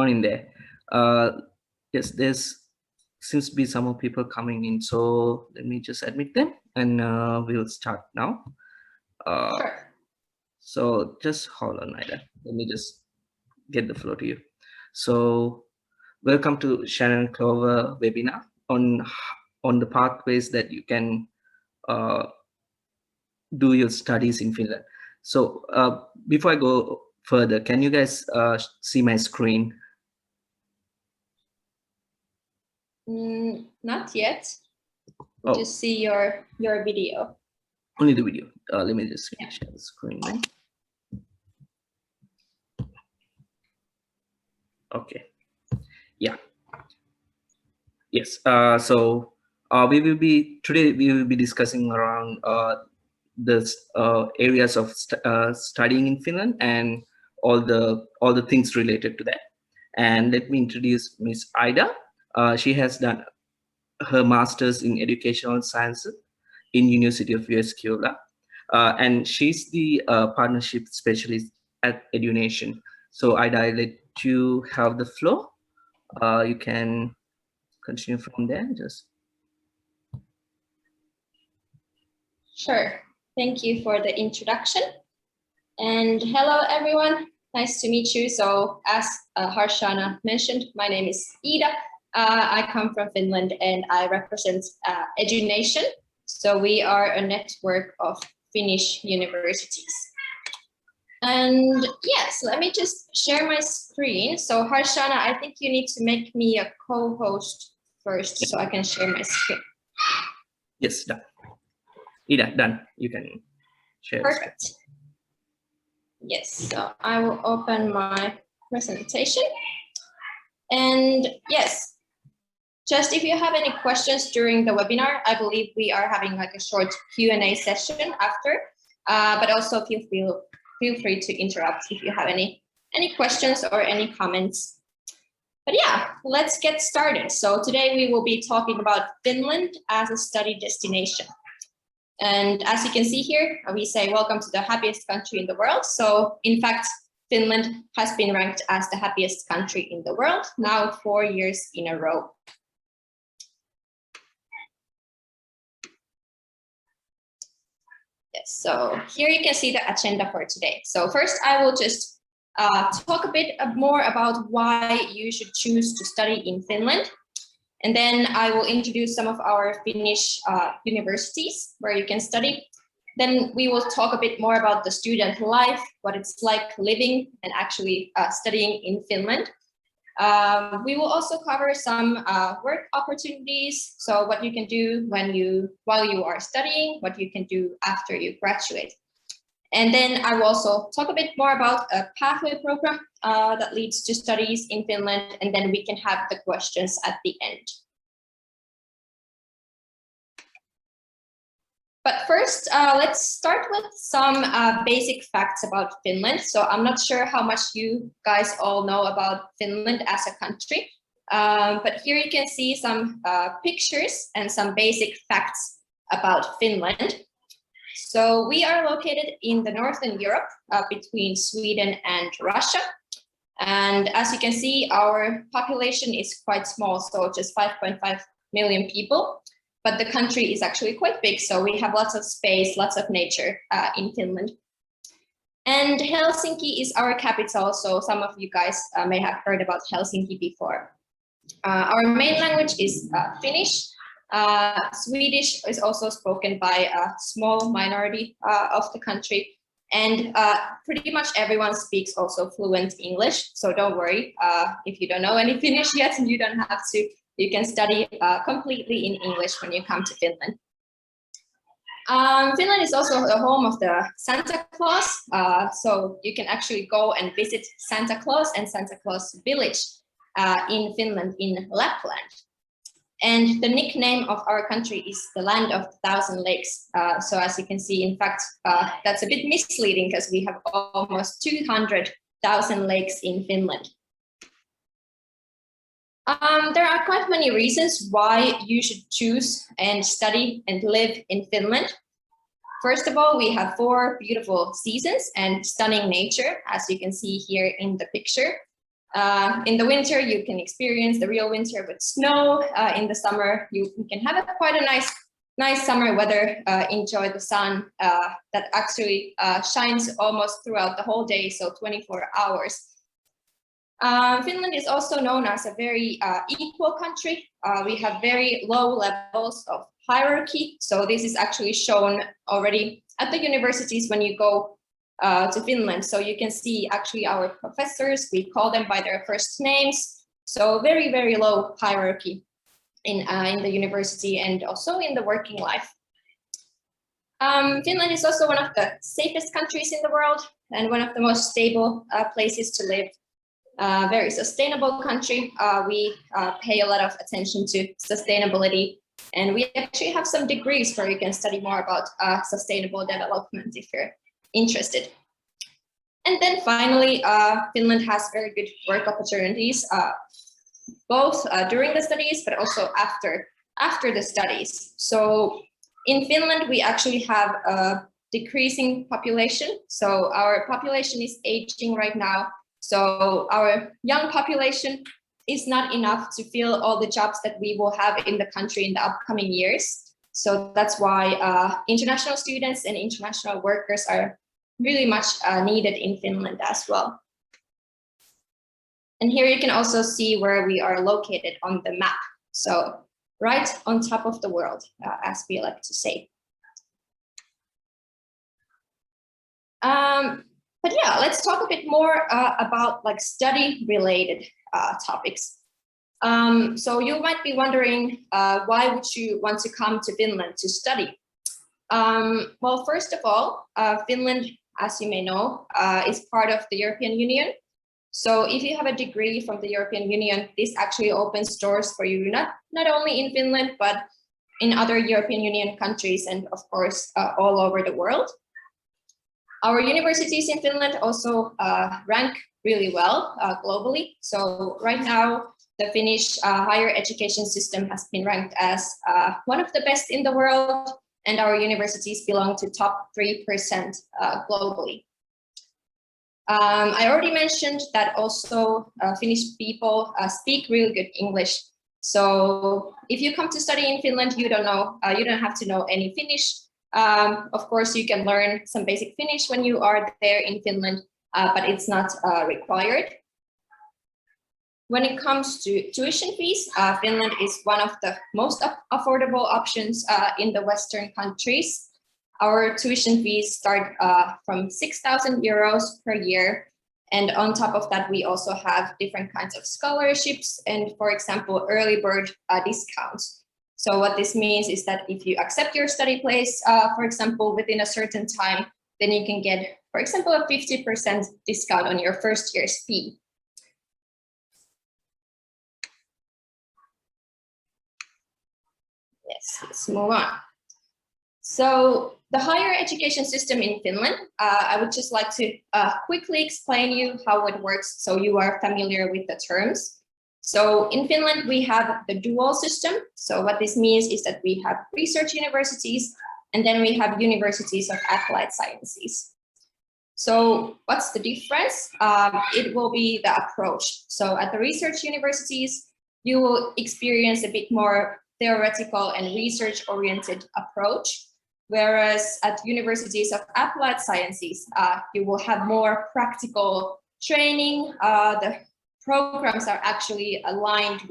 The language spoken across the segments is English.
morning there. Yes, there's seems to be some more people coming in, so let me just admit them, and we'll start now. Sure. So just hold on, Ida. Let me just get the floor to you. So welcome to Shannon Clover webinar on the pathways that you can do your studies in Finland. So before I go further, can you guys see my screen? Not yet. Just see your video. Only the video. Let me just share the screen then. Okay. Yeah. Yes. So we will be discussing around the areas of studying in Finland and all the things related to that. And let me introduce Miss Ida. She has done her master's in educational sciences in University of Jyväskylä, and she's the partnership specialist at Edunation. So Ida, I let you have the floor. You can continue from there. Just sure. Thank you for the introduction. And hello, everyone. Nice to meet you. So as Harshana mentioned, my name is Ida. I come from Finland and I represent Edunation. So we are a network of Finnish universities. And yes, let me just share my screen. So Harshana, I think you need to make me a co-host first so I can share my screen. Yes, done. Ida, done. You can share. Perfect. Yes, so I will open my presentation. And yes, just if you have any questions during the webinar, I believe we are having like a short Q&A session after, but also feel free to interrupt if you have any questions or any comments. But yeah, let's get started. So today we will be talking about Finland as a study destination. And as you can see here, we say welcome to the happiest country in the world. So in fact, Finland has been ranked as the happiest country in the world now 4 years in a row. Yes, so here you can see the agenda for today. So first I will just talk a bit more about why you should choose to study in Finland. And then I will introduce some of our Finnish universities where you can study. Then we will talk a bit more about the student life, what it's like living and actually studying in Finland. We will also cover some work opportunities. So what you can do while you are studying, what you can do after you graduate. And then I will also talk a bit more about a pathway program that leads to studies in Finland, and then we can have the questions at the end. But first, let's start with some basic facts about Finland. So I'm not sure how much you guys all know about Finland as a country, but here you can see some pictures and some basic facts about Finland. So we are located in the Northern Europe between Sweden and Russia. And as you can see, our population is quite small, so just 5.5 million people. But the country is actually quite big, so we have lots of space, lots of nature in Finland. And Helsinki is our capital, so some of you guys may have heard about Helsinki before. Our main language is Finnish. Swedish is also spoken by a small minority of the country. And pretty much everyone speaks also fluent English, so don't worry if you don't know any Finnish yet, you don't have to. You can study completely in English when you come to Finland. Finland is also the home of the Santa Claus, so you can actually go and visit Santa Claus and Santa Claus Village in Finland in Lapland. And the nickname of our country is the Land of 1,000 Lakes. So as you can see, in fact, that's a bit misleading because we have almost 200,000 lakes in Finland. There are quite many reasons why you should choose and study and live in Finland. First of all, we have 4 beautiful seasons and stunning nature, as you can see here in the picture. In the winter, you can experience the real winter with snow. In the summer, you can have quite a nice summer weather, enjoy the sun that actually shines almost throughout the whole day, so 24 hours. Finland is also known as a very equal country. We have very low levels of hierarchy. So this is actually shown already at the universities when you go to Finland. So you can see actually our professors, we call them by their first names. So very, very low hierarchy in the university and also in the working life. Finland is also one of the safest countries in the world and one of the most stable places to live. Very sustainable country. We pay a lot of attention to sustainability, and we actually have some degrees where you can study more about sustainable development if you're interested. And then finally, Finland has very good work opportunities, both during the studies, but also after the studies. So in Finland, we actually have a decreasing population. So our population is aging right now. So our young population is not enough to fill all the jobs that we will have in the country in the upcoming years. So that's why international students and international workers are really much needed in Finland as well. And here you can also see where we are located on the map. So right on top of the world, as we like to say. But yeah, let's talk a bit more about like study-related topics. So you might be wondering, why would you want to come to Finland to study? Well, first of all, Finland, as you may know, is part of the European Union. So if you have a degree from the European Union, this actually opens doors for you, not only in Finland, but in other European Union countries and of course, all over the world. Our universities in Finland also rank really well globally. So right now, the Finnish higher education system has been ranked as one of the best in the world, and our universities belong to top 3% globally. I already mentioned that also Finnish people speak really good English. So if you come to study in Finland, you don't have to know any Finnish. Of course, you can learn some basic Finnish when you are there in Finland, but it's not required. When it comes to tuition fees, Finland is one of the most affordable options in the Western countries. Our tuition fees start from 6,000 euros per year. And on top of that, we also have different kinds of scholarships and, for example, early bird discounts. So what this means is that if you accept your study place, for example, within a certain time, then you can get, for example, a 50% discount on your first year's fee. Yes, let's move on. So the higher education system in Finland, I would just like to quickly explain you how it works so you are familiar with the terms. So in Finland, we have the dual system. So what this means is that we have research universities, and then we have universities of applied sciences. So what's the difference? It will be the approach. So at the research universities, you will experience a bit more theoretical and research-oriented approach, whereas at universities of applied sciences, you will have more practical training. The programs are actually aligned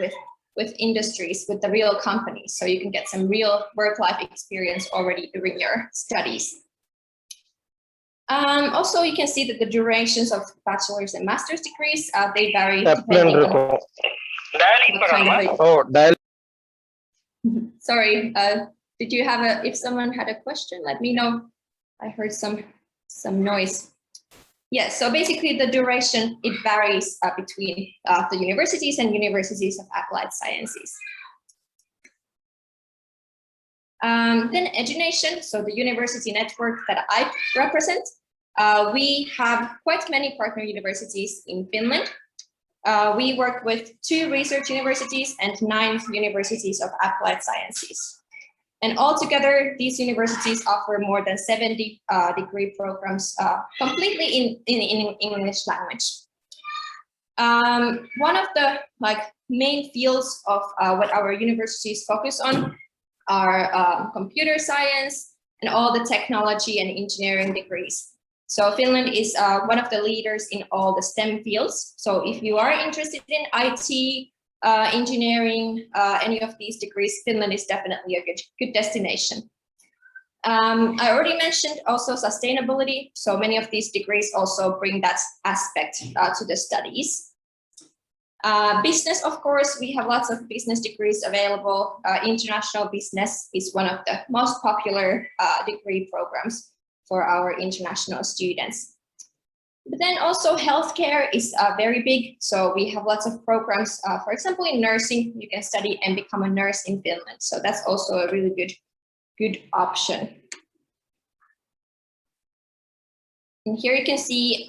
with industries, with the real companies, so you can get some real work-life experience already during your studies. Also, you can see that the durations of bachelor's and master's degrees, they vary depending on what kind of Sorry, did you have if someone had a question, let me know. I heard some noise. Yes, so basically the duration, it varies between the universities and universities of applied sciences. Then Edunation, so the university network that I represent, we have quite many partner universities in Finland. We work with 2 research universities and 9 universities of applied sciences. And altogether, these universities offer more than 70 degree programs completely in English language. One of the main fields of what our universities focus on are computer science and all the technology and engineering degrees. So Finland is one of the leaders in all the STEM fields. So if you are interested in IT, engineering, any of these degrees, Finland is definitely a good destination. I already mentioned also sustainability. So many of these degrees also bring that aspect to the studies. Business, of course, we have lots of business degrees available. International business is one of the most popular degree programs for our international students. But then also healthcare is very big. So we have lots of programs, for example, in nursing, you can study and become a nurse in Finland. So that's also a really good option. And here you can see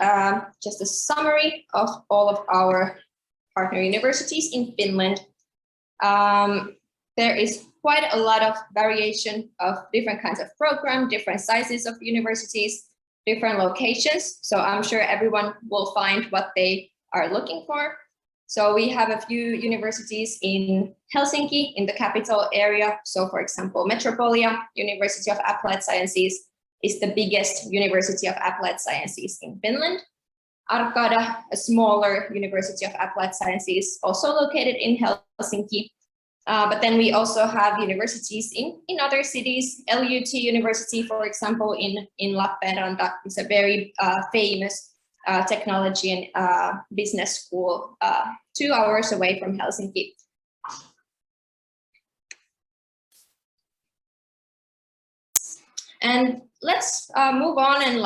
just a summary of all of our partner universities in Finland. There is quite a lot of variation of different kinds of programs, different sizes of universities, different locations. So I'm sure everyone will find what they are looking for. So we have a few universities in Helsinki, in the capital area. So for example, Metropolia University of Applied Sciences is the biggest university of applied sciences in Finland. Arkada, a smaller university of applied sciences, also located in Helsinki. But then we also have universities in other cities. LUT University, for example, in Lappeenranta is a very famous technology and business school 2 hours away from Helsinki. And let's move on and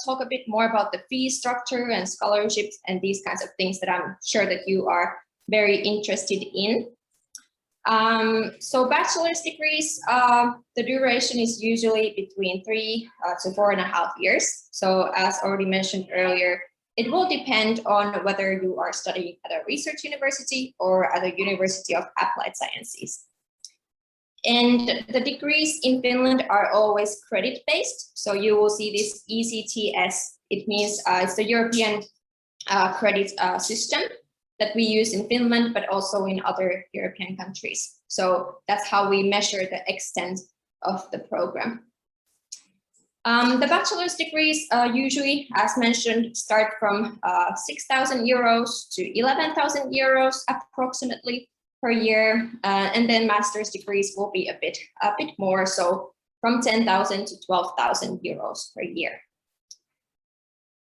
talk a bit more about the fee structure and scholarships and these kinds of things that I'm sure that you are very interested in. So bachelor's degrees, the duration is usually between 3 to 4.5 years. So as already mentioned earlier, it will depend on whether you are studying at a research university or at a university of applied sciences. And the degrees in Finland are always credit-based. So you will see this ECTS. It means it's the European credit system that we use in Finland, but also in other European countries. So that's how we measure the extent of the program. The bachelor's degrees usually, as mentioned, start from 6,000 euros to 11,000 euros approximately per year, and then master's degrees will be a bit more, so from 10,000 to 12,000 euros per year.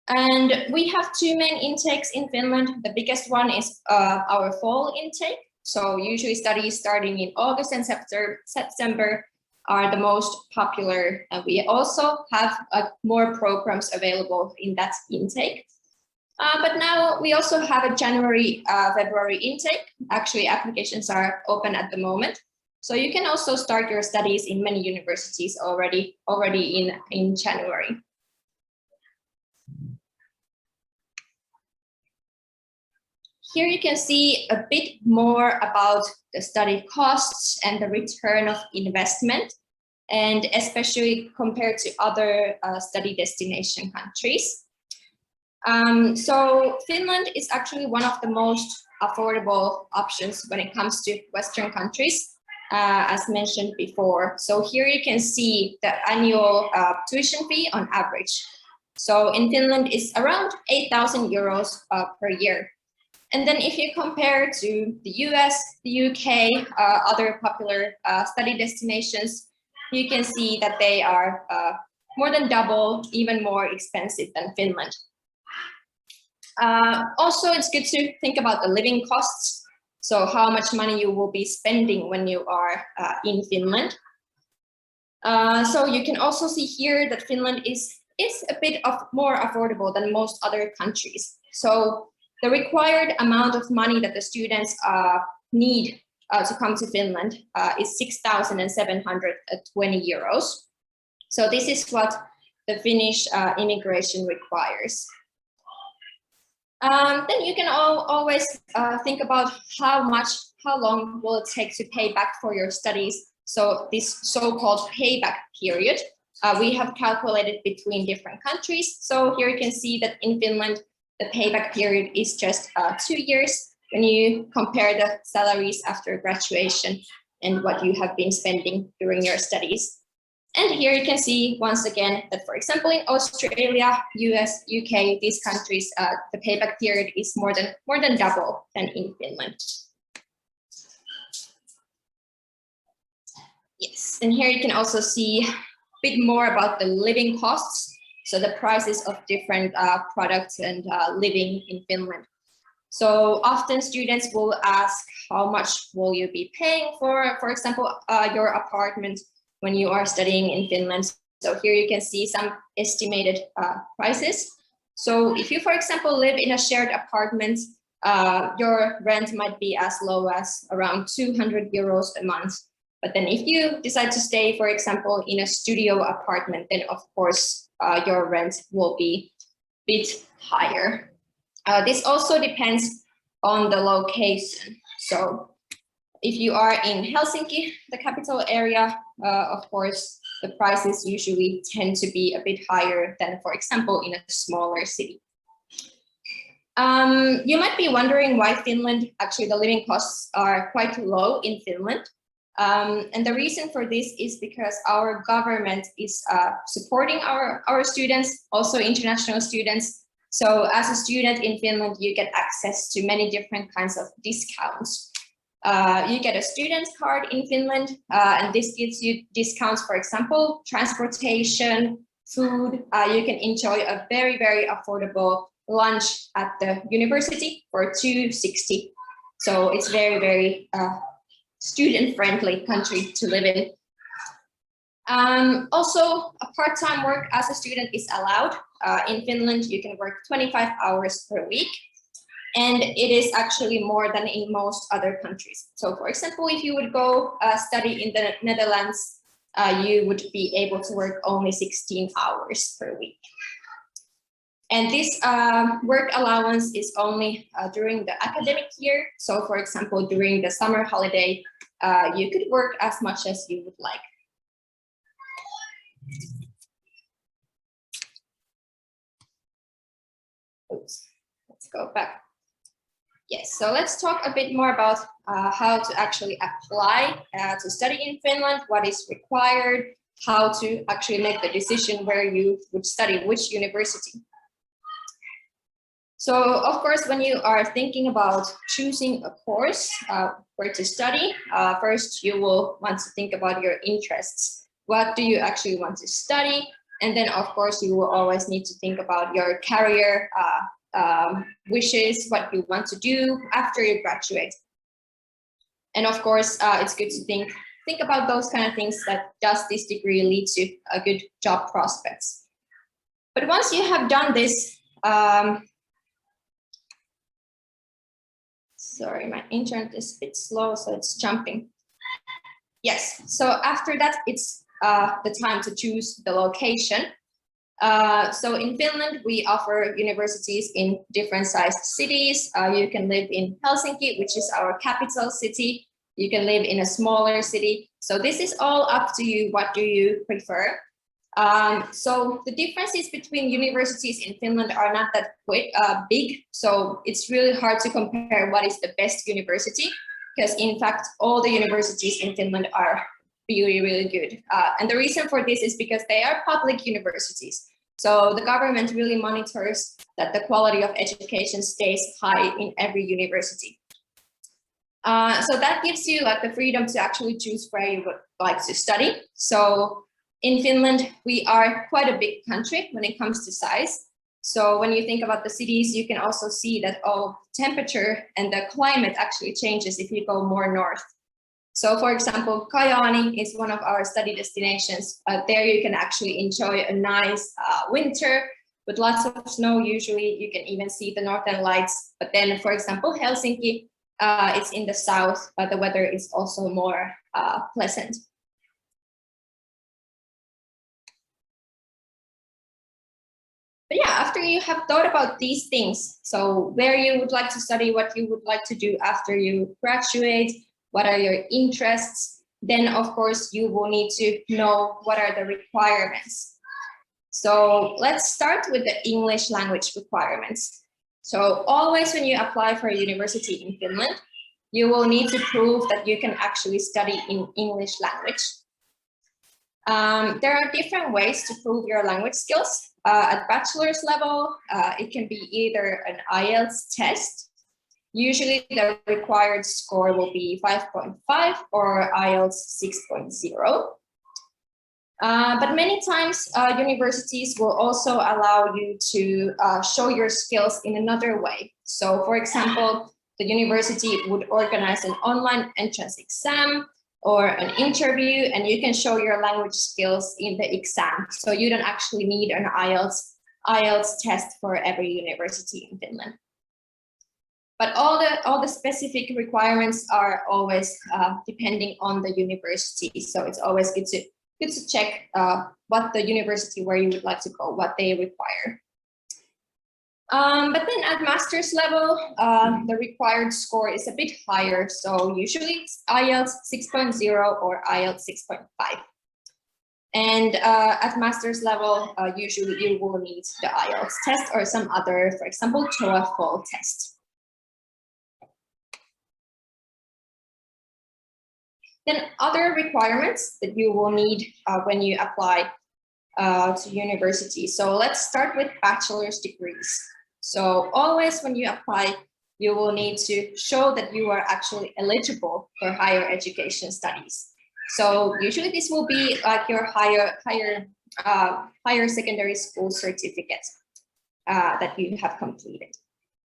And we have 2 main intakes in Finland. The biggest one is our fall intake. So usually studies starting in August and September are the most popular. And we also have more programs available in that intake. But now we also have a January, February intake. Actually, applications are open at the moment. So you can also start your studies in many universities already in January. Here you can see a bit more about the study costs and the return of investment, and especially compared to other study destination countries. So Finland is actually one of the most affordable options when it comes to Western countries, as mentioned before. So here you can see the annual tuition fee on average. So in Finland it's around 8,000 euros per year. And then if you compare to the US, the UK, other popular study destinations, you can see that they are more than double, even more expensive than Finland. Also, it's good to think about the living costs. So how much money you will be spending when you are in Finland. So you can also see here that Finland is a bit more affordable than most other countries. So the required amount of money that the students need to come to Finland is 6,720 euros. So this is what the Finnish immigration requires. Then you can always think about how long will it take to pay back for your studies. So this so-called payback period, we have calculated between different countries. So here you can see that in Finland, the payback period is just 2 years when you compare the salaries after graduation and what you have been spending during your studies. And here you can see once again that, for example, in Australia, US, UK, these countries, the payback period is more than double than in Finland. Yes, and here you can also see a bit more about the living costs. So the prices of different products and living in Finland. So often students will ask, how much will you be paying for example, your apartment when you are studying in Finland? So here you can see some estimated prices. So if you, for example, live in a shared apartment, your rent might be as low as around 200 euros a month. But then if you decide to stay, for example, in a studio apartment, then of course your rent will be a bit higher. This also depends on the location. So if you are in Helsinki, the capital area, of course, the prices usually tend to be a bit higher than, for example, in a smaller city. You might be wondering why Finland, actually the living costs are quite low in Finland. And the reason for this is because our government is supporting our students, also international students. So as a student in Finland, you get access to many different kinds of discounts. You get a student card in Finland, and this gives you discounts, for example, transportation, food. You can enjoy a very, very affordable lunch at the university for 260. So it's very, very student-friendly country to live in. Also, a part-time work as a student is allowed. In Finland, you can work 25 hours per week, and it is actually more than in most other countries. So for example, if you would go study in the Netherlands, you would be able to work only 16 hours per week. And this work allowance is only during the academic year. So for example, during the summer holiday, you could work as much as you would like. Oops, let's go back. Yes, so let's talk a bit more about how to actually apply to study in Finland, what is required, how to actually make the decision where you would study, which university. So of course, when you are thinking about choosing a course where to study, first you will want to think about your interests. What do you actually want to study? And then of course, you will always need to think about your career wishes, what you want to do after you graduate. And of course, it's good to think about those kind of things, that does this degree lead to a good job prospects. But once you have done this, sorry, my internet is a bit slow, so it's jumping. Yes, so after that, it's the time to choose the location. So in Finland, we offer universities in different sized cities. You can live in Helsinki, which is our capital city. You can live in a smaller city. So this is all up to you. What do you prefer? So the differences between universities in Finland are not that big. So it's really hard to compare what is the best university, because in fact, all the universities in Finland are really, really good. And the reason for this is because they are public universities. So the government really monitors that the quality of education stays high in every university. So that gives you like the freedom to actually choose where you would like to study. So in Finland, we are quite a big country when it comes to size. So when you think about the cities, you can also see that temperature and the climate actually changes if you go more north. So for example, Kajaani is one of our study destinations. There you can actually enjoy a nice winter with lots of snow. Usually you can even see the northern lights. But then, for example, Helsinki, it's in the south, but the weather is also more pleasant. But yeah, after you have thought about these things, so where you would like to study, what you would like to do after you graduate, what are your interests, then of course you will need to know what are the requirements. So let's start with the English language requirements. So always when you apply for a university in Finland, you will need to prove that you can actually study in English language. There are different ways to prove your language skills. At bachelor's level, it can be either an IELTS test. Usually the required score will be 5.5 or IELTS 6.0. But many times universities will also allow you to show your skills in another way. So for example, the university would organize an online entrance exam or an interview, and you can show your language skills in the exam. So you don't actually need an IELTS test for every university in Finland. But all the specific requirements are always depending on the university. So it's always good to check what the university where you would like to go, what they require. But then at master's level, the required score is a bit higher. So usually it's IELTS 6.0 or IELTS 6.5. And at master's level, usually you will need the IELTS test or some other, for example, TOEFL test. Then other requirements that you will need when you apply to university. So let's start with bachelor's degrees. So always when you apply, you will need to show that you are actually eligible for higher education studies. So usually this will be like your higher secondary school certificate that you have completed.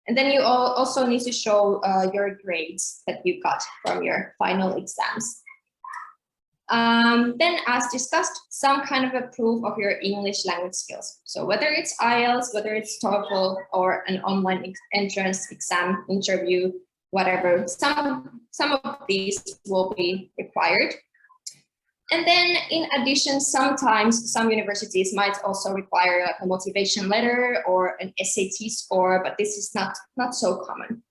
And then you also need to show your grades that you got from your final exams. Then as discussed, some kind of a proof of your English language skills. So whether it's IELTS, whether it's TOEFL or an online entrance exam, interview, whatever, some of these will be required. And then in addition, sometimes some universities might also require a motivation letter or an SAT score, but this is not so common.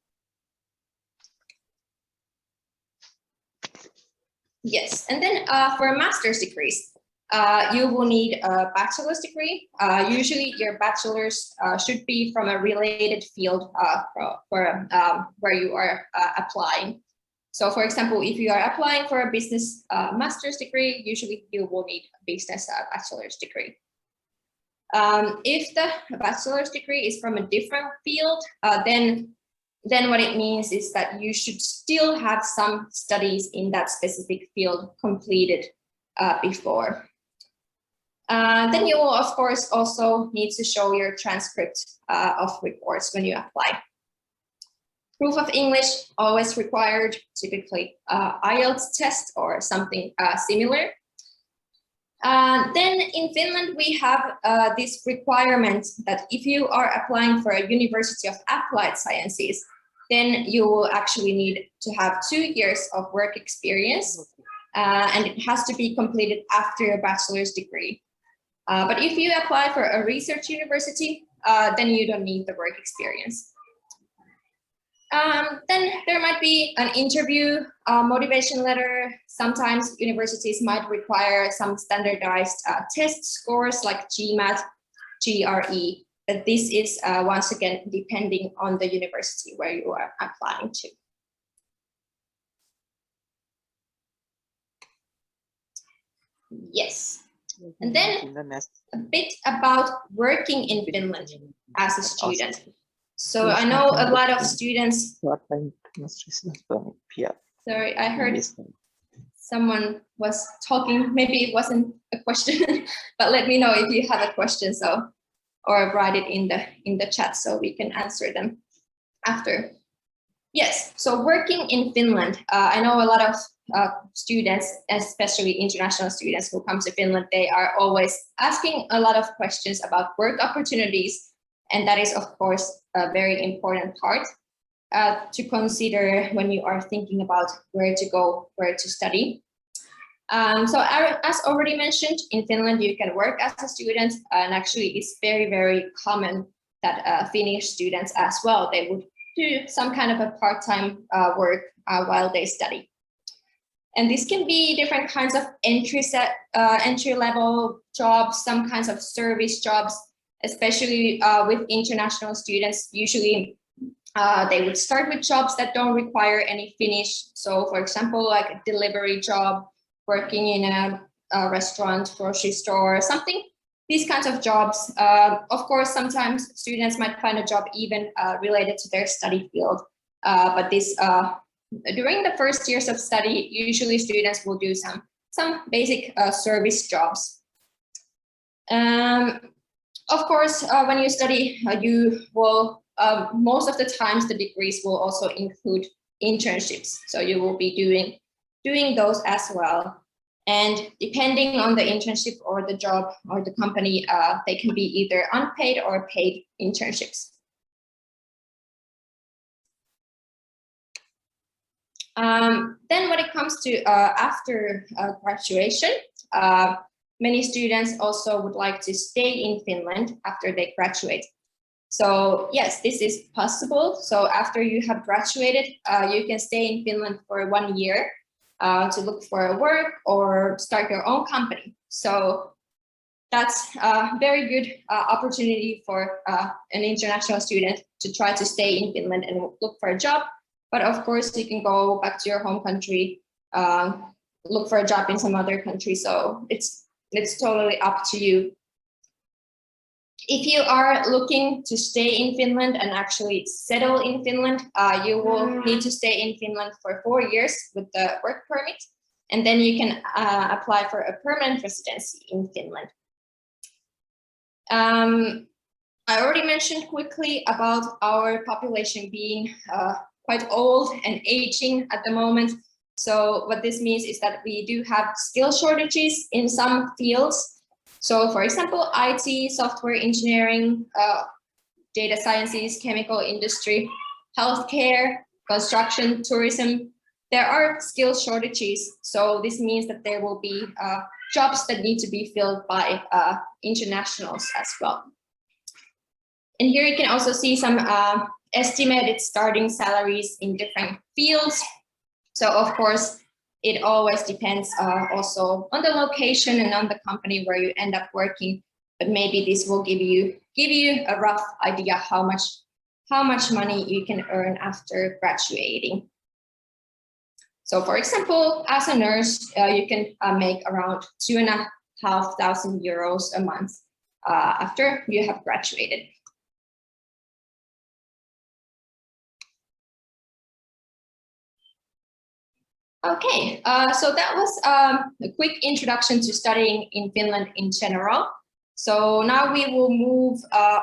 Yes, and then for master's degrees, you will need a bachelor's degree. Usually your bachelor's should be from a related field where you are applying. So for example, if you are applying for a business master's degree, usually you will need a business bachelor's degree. If the bachelor's degree is from a different field, then what it means is that you should still have some studies in that specific field completed before. Then you will, of course, also need to show your transcript of reports when you apply. Proof of English, always required, typically IELTS test or something similar. Then in Finland, we have this requirement that if you are applying for a University of Applied Sciences, then you will actually need to have 2 years of work experience, and it has to be completed after a bachelor's degree. But if you apply for a research university, then you don't need the work experience. Then there might be an interview, motivation letter. Sometimes universities might require some standardized test scores like GMAT, GRE. But this is once again depending on the university where you are applying to. Yes. And then a bit about working in Finland as a student. So I know a lot of students. Sorry, I heard someone was talking. Maybe it wasn't a question, but let me know if you have a question. Or write it in the chat so we can answer them after. Yes, so working in Finland, I know a lot of students, especially international students who come to Finland, they are always asking a lot of questions about work opportunities. And that is, of course, a very important part to consider when you are thinking about where to go, where to study. So as already mentioned, in Finland, you can work as a student, and actually it's very, very common that Finnish students as well, they would do some kind of a part-time work while they study. And this can be different kinds of entry-level jobs, some kinds of service jobs. especially with international students. Usually they would start with jobs that don't require any Finnish. So for example, like a delivery job, working in a restaurant, grocery store, something, these kinds of jobs. Of course, sometimes students might find a job even related to their study field. But this during the first years of study, usually students will do some basic service jobs. Of course, when you study, you will most of the times the degrees will also include internships, so you will be doing those as well. And depending on the internship or the job or the company, they can be either unpaid or paid internships. Then when it comes to after graduation, many students also would like to stay in Finland after they graduate. So yes, this is possible. So after you have graduated, you can stay in Finland for 1 year to look for work or start your own company. So that's a very good opportunity for an international student to try to stay in Finland and look for a job. But of course, you can go back to your home country, look for a job in some other country. So it's totally up to you. If you are looking to stay in Finland and actually settle in Finland, you will need to stay in Finland for 4 years with the work permit, and then you can apply for a permanent residency in Finland. I already mentioned quickly about our population being quite old and aging at the moment. So what this means is that we do have skill shortages in some fields. So for example, IT, software engineering, data sciences, chemical industry, healthcare, construction, tourism, there are skill shortages. So this means that there will be jobs that need to be filled by internationals as well. And here you can also see some estimated starting salaries in different fields. So of course, it always depends also on the location and on the company where you end up working. But maybe this will give you a rough idea how much money you can earn after graduating. So for example, as a nurse, you can make around 2,500 euros a month after you have graduated. Okay, so that was a quick introduction to studying in Finland in general. So now we will move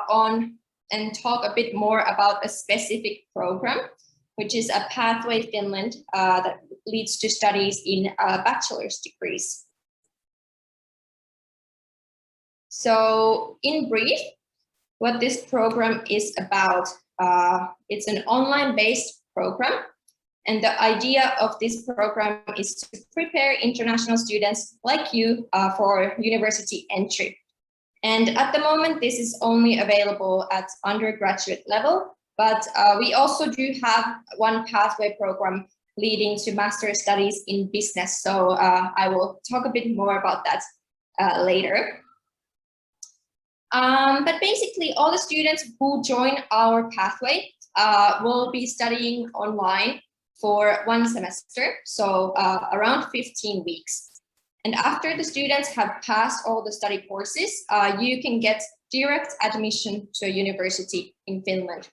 on and talk a bit more about a specific program, which is a Pathway Finland that leads to studies in bachelor's degrees. So in brief, what this program is about, it's an online-based program. And the idea of this program is to prepare international students like you for university entry. And at the moment, this is only available at undergraduate level, but we also do have one pathway program leading to master's studies in business. So I will talk a bit more about that later. But basically, all the students who join our pathway will be studying online for 1 semester, so around 15 weeks. And after the students have passed all the study courses, you can get direct admission to a university in Finland.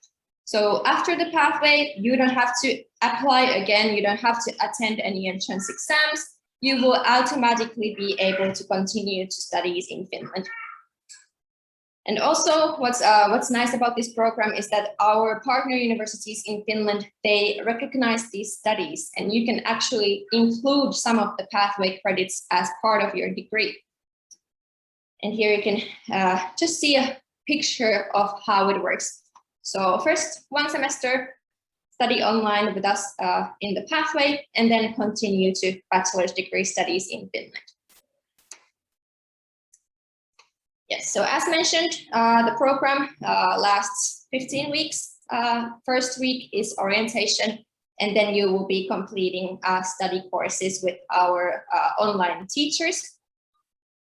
So after the pathway, you don't have to apply again, you don't have to attend any entrance exams, you will automatically be able to continue to studies in Finland. And also what's nice about this program is that our partner universities in Finland, they recognize these studies, and you can actually include some of the pathway credits as part of your degree. And here you can just see a picture of how it works. So first 1 semester, study online with us in the pathway, and then continue to bachelor's degree studies in Finland. Yes, so as mentioned, the program lasts 15 weeks. First week is orientation, and then you will be completing study courses with our online teachers.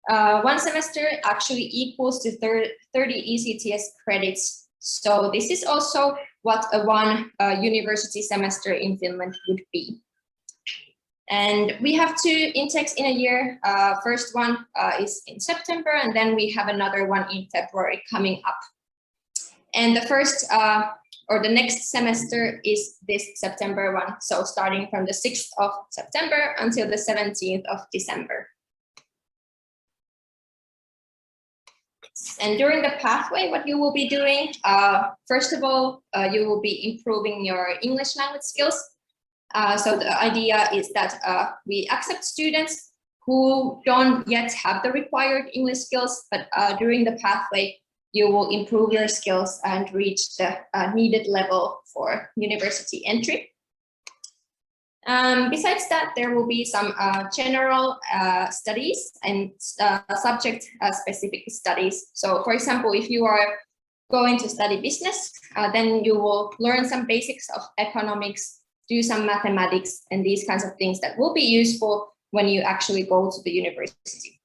One semester actually equals to 30 ECTS credits. So this is also what a one university semester in Finland would be. And we have two intakes in a year. First one is in September, and then we have another one in February coming up. And the first or the next semester is this September one. So starting from the 6th of September until the 17th of December. And during the pathway, what you will be doing, first of all, you will be improving your English language skills. So the idea is that we accept students who don't yet have the required English skills, but during the pathway, you will improve your skills and reach the needed level for university entry. Besides that, there will be some general studies and subject-specific studies. So for example, if you are going to study business, then you will learn some basics of economics, do some mathematics, and these kinds of things that will be useful when you actually go to the university.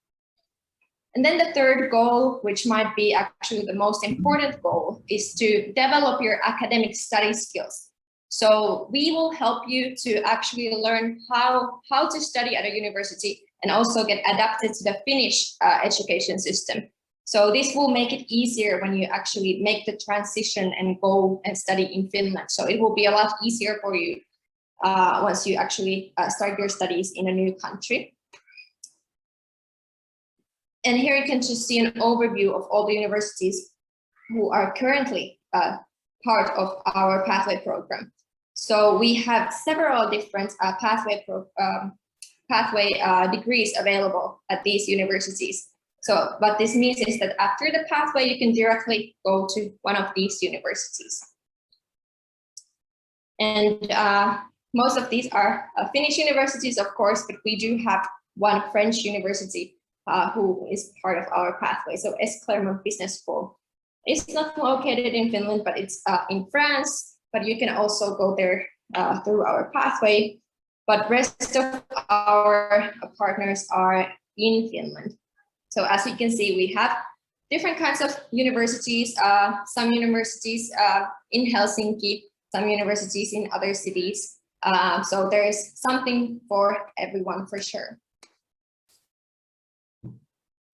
And then the third goal, which might be actually the most important goal, is to develop your academic study skills. So we will help you to actually learn how to study at a university and also get adapted to the Finnish education system. So this will make it easier when you actually make the transition and go and study in Finland. So it will be a lot easier for you once you actually start your studies in a new country. And here you can just see an overview of all the universities who are currently part of our pathway program. So we have several different pathway degrees available at these universities. So what this means is that after the pathway, you can directly go to one of these universities. And most of these are Finnish universities, of course, but we do have one French university who is part of our pathway. So Clermont Business School. It's not located in Finland, but it's in France, but you can also go there through our pathway. But rest of our partners are in Finland. So as you can see, we have different kinds of universities, some universities in Helsinki, some universities in other cities. So there's something for everyone for sure.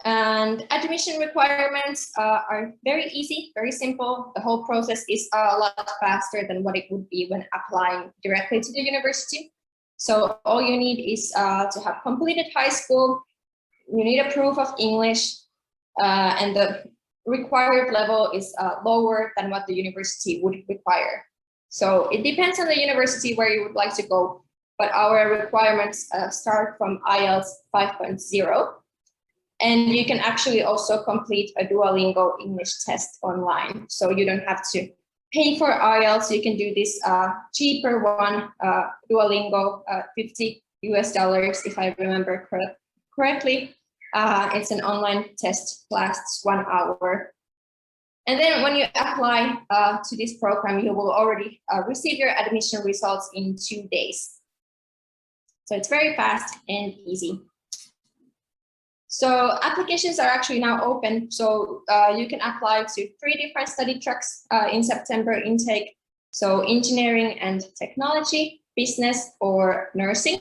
And admission requirements are very easy, very simple. The whole process is a lot faster than what it would be when applying directly to the university. So all you need is to have completed high school. You need a proof of English, and the required level is lower than what the university would require. So it depends on the university where you would like to go, but our requirements start from IELTS 5.0. And you can actually also complete a Duolingo English test online. So you don't have to pay for IELTS. You can do this cheaper one, Duolingo, $50 if I remember correctly. It's an online test, lasts 1 hour. And then when you apply to this program, you will already receive your admission results in 2 days. So it's very fast and easy. So applications are actually now open. So you can apply to 3 different study tracks in September intake. So engineering and technology, business, or nursing.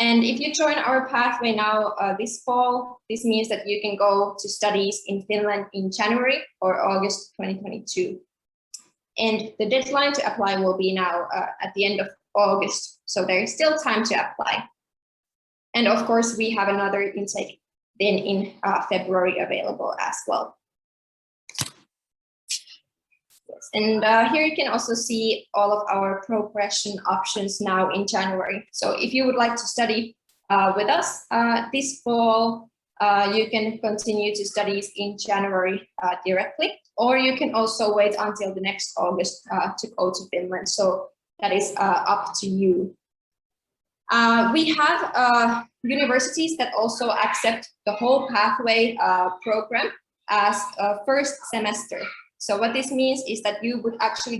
And if you join our pathway now this fall, this means that you can go to studies in Finland in January or August 2022. And the deadline to apply will be now at the end of August. So there is still time to apply. And of course, we have another intake then in February available as well. Yes. And here you can also see all of our progression options now in January. So if you would like to study with us this fall, you can continue to studies in January directly, or you can also wait until the next August to go to Finland. So that is up to you. We have universities that also accept the whole pathway program as a first semester. So what this means is that you would actually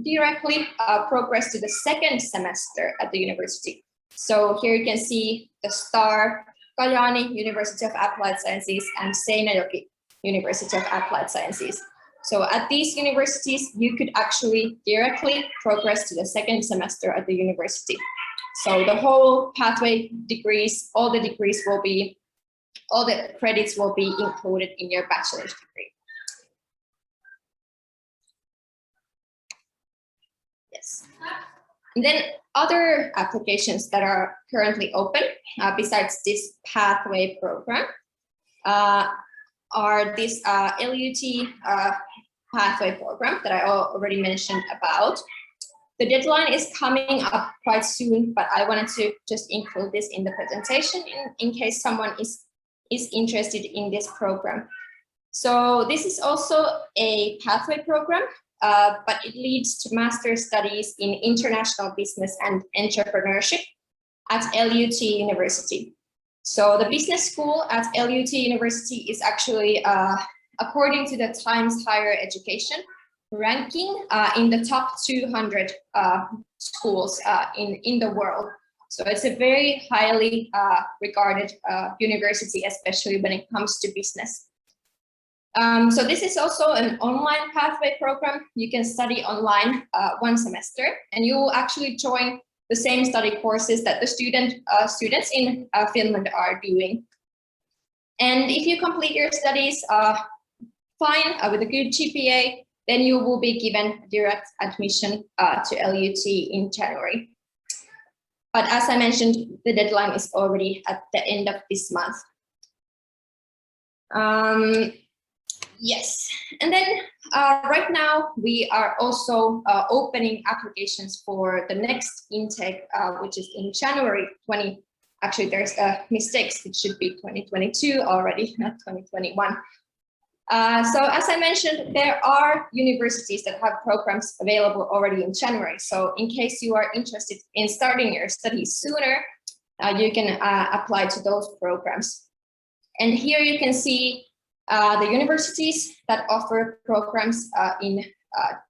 directly progress to the second semester at the university. So here you can see the star Kajaani University of Applied Sciences, and Seinäjoki University of Applied Sciences. So at these universities, you could actually directly progress to the second semester at the university. So the whole pathway degrees, all the credits will be included in your bachelor's degree. Yes. And then other applications that are currently open, besides this pathway program, are this LUT pathway program that I already mentioned about. The deadline is coming up quite soon, but I wanted to just include this in the presentation in case someone is interested in this program. So this is also a pathway program, but it leads to master's studies in international business and entrepreneurship at LUT University. So the business school at LUT University is actually, according to the Times Higher Education ranking, in the top 200 schools in the world. So it's a very highly regarded university, especially when it comes to business. So this is also an online pathway program. You can study online 1 semester, and you will actually join the same study courses that the students in Finland are doing. And if you complete your studies fine with a good GPA, then you will be given direct admission to LUT in January. But as I mentioned, the deadline is already at the end of this month. Yes, and then right now we are also opening applications for the next intake, which is in January 20. Actually, there's a mistake. It should be 2022 already, not 2021. So as I mentioned, there are universities that have programs available already in January. So in case you are interested in starting your studies sooner, you can apply to those programs. And here you can see the universities that offer programs in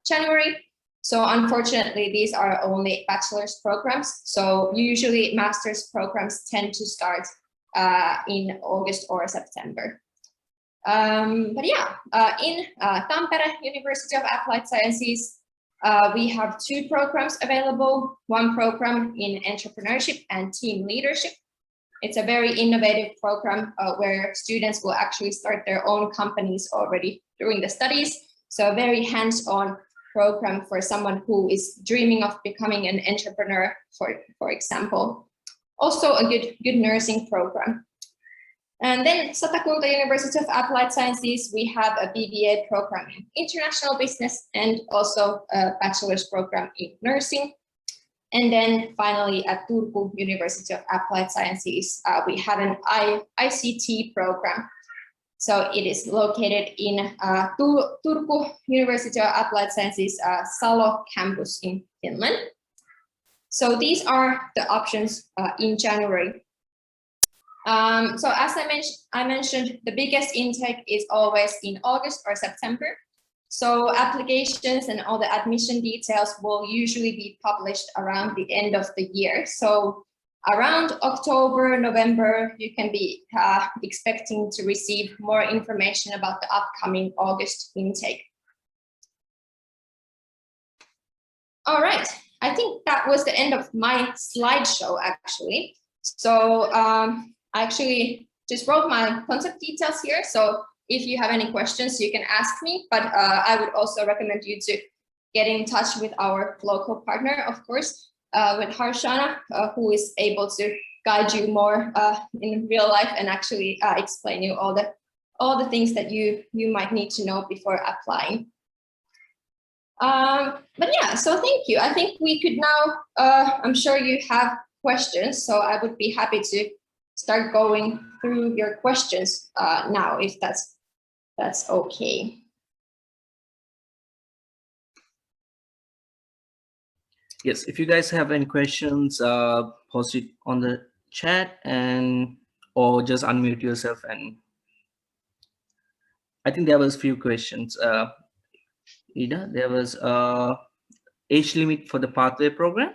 January. So unfortunately, these are only bachelor's programs. So usually master's programs tend to start in August or September. But yeah, in Tampere University of Applied Sciences, we have 2 programs available. One program in entrepreneurship and team leadership. It's a very innovative program where students will actually start their own companies already during the studies. So a very hands-on program for someone who is dreaming of becoming an entrepreneur, for example. Also a good nursing program. And then Satakunta University of Applied Sciences, we have a BBA program in international business and also a bachelor's program in nursing. And then finally at Turku University of Applied Sciences, we have an ICT program. So it is located in Turku University of Applied Sciences, Salo campus in Finland. So these are the options in January. So as I mentioned, the biggest intake is always in August or September. So applications and all the admission details will usually be published around the end of the year. So around October, November, you can be expecting to receive more information about the upcoming August intake. All right, I think that was the end of my slideshow actually. So I actually just wrote my contact details here. So if you have any questions, you can ask me, but I would also recommend you to get in touch with our local partner, of course, with Harshana, who is able to guide you more in real life and actually explain you all the things that you might need to know before applying. But yeah, so thank you. I think we could now, I'm sure you have questions, so I would be happy to start going through your questions now, if that's okay. Yes, if you guys have any questions, post it on the chat or just unmute yourself. And I think there was a few questions. Ida, there was age limit for the pathway program.